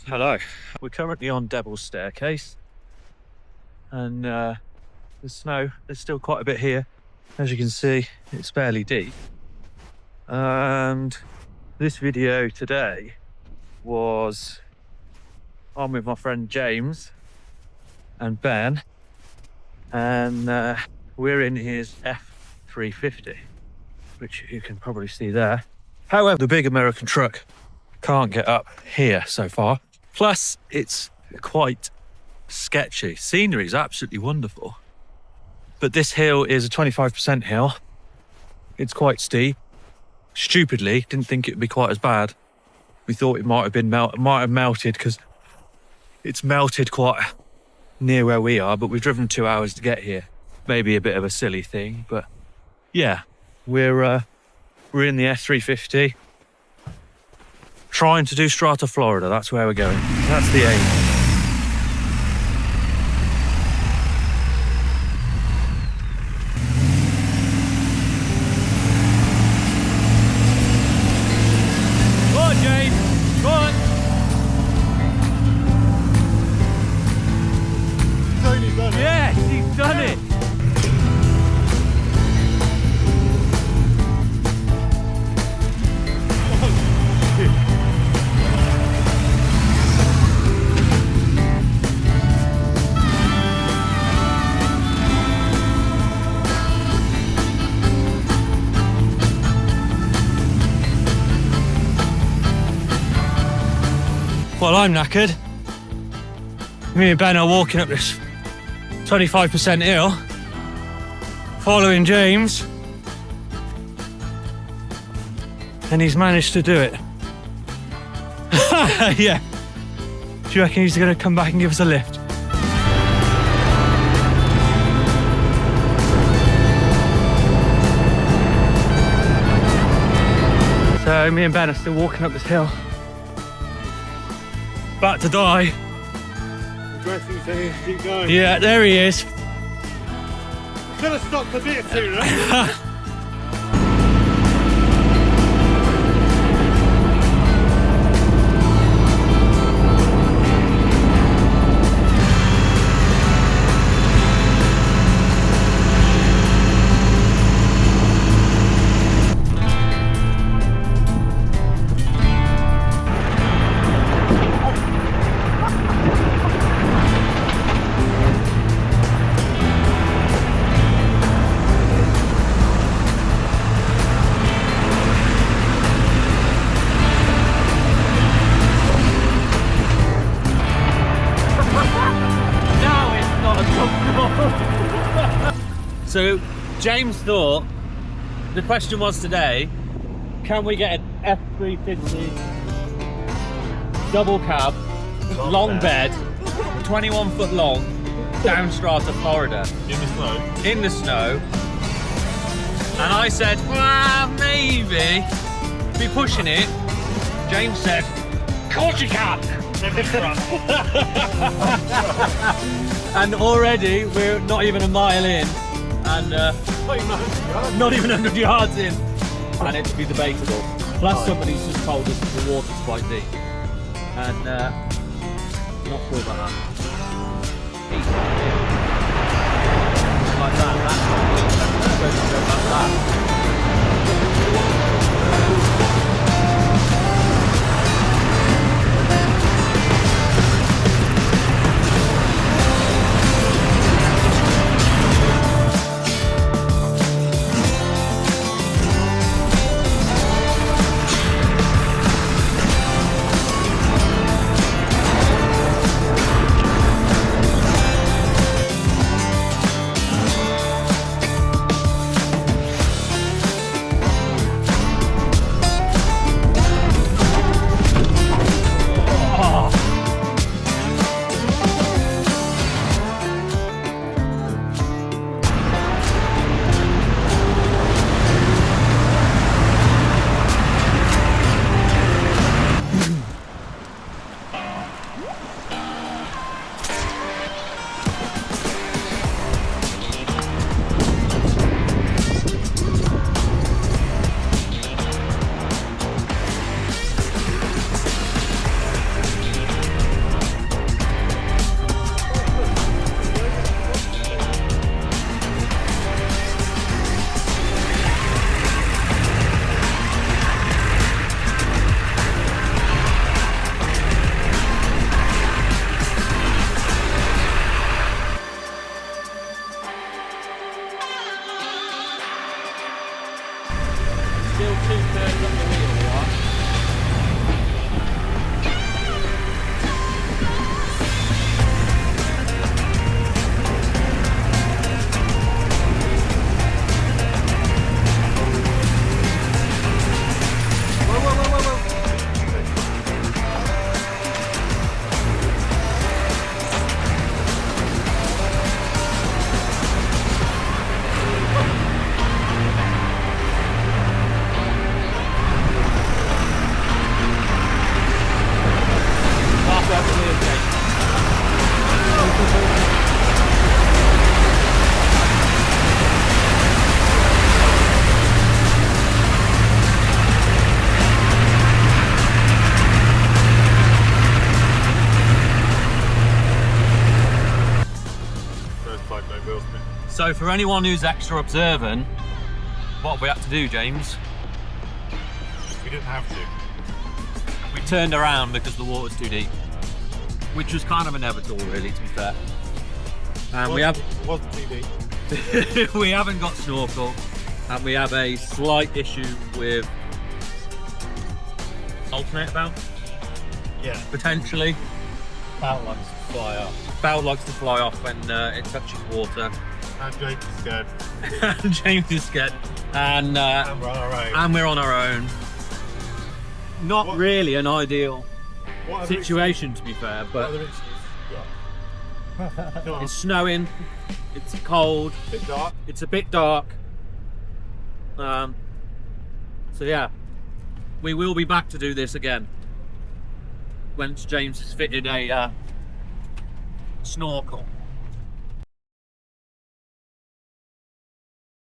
Hello, we're currently on Devil's Staircase, and there's snow. There's still quite a bit here. As you can see, it's fairly deep. And this video today was on with my friend James and Ben, and we're in his F350, which you can probably see there. However, the big American truck can't get up here so far. Plus, it's quite sketchy. Scenery is absolutely wonderful. But this hill is a 25% hill. It's quite steep. Stupidly, didn't think it would be quite as bad. We thought it might have melted because it's melted quite near where we are, but we've driven 2 hours to get here. Maybe a bit of a silly thing, but yeah, we're in the F350. Trying to do Strata Florida, that's where we're going. That's the aim. Go on, James, go on. Tony's done it. Yes, he's done it. Well, I'm knackered. Me and Ben are walking up this 25% hill, following James, and he's managed to do it. Yeah. Do you reckon he's going to come back and give us a lift? So me and Ben are still walking up this hill. About to die. Dressing saying keep going. Yeah, there he is. Should have stopped a bit sooner. So James thought the question was today, can we get an F350 double cab, long bed, 21 foot long, down Strata, Florida. In the snow? In the snow. And I said, well, maybe. Be pushing it. James said, of course you can. And already we're not even a mile in, and not even 100 yards in, and it's be debatable. Plus somebody's just told us that the water's quite deep, and not sure about that. Like that, that's not deep. That's supposed to go like that. Still 2/3 up the wheel, we are. So for anyone who's extra observant, what have we had to do, James? We didn't have to. We turned around because the water's too deep, which was kind of inevitable, really, to be fair. And It wasn't too deep. we haven't got snorkel, and we have a slight issue with alternate valve, Yeah. potentially. About likes to fly up. Valve likes to fly off when it touches water. And James is scared. And James is scared, and And we're on our own. we're on our own. Not What- really an ideal What other situation, to be fair, What but other issues you got? Come on. it's snowing, it's cold, a bit dark. it's a bit dark. So yeah, we will be back to do this again once James has fitted a snorkel.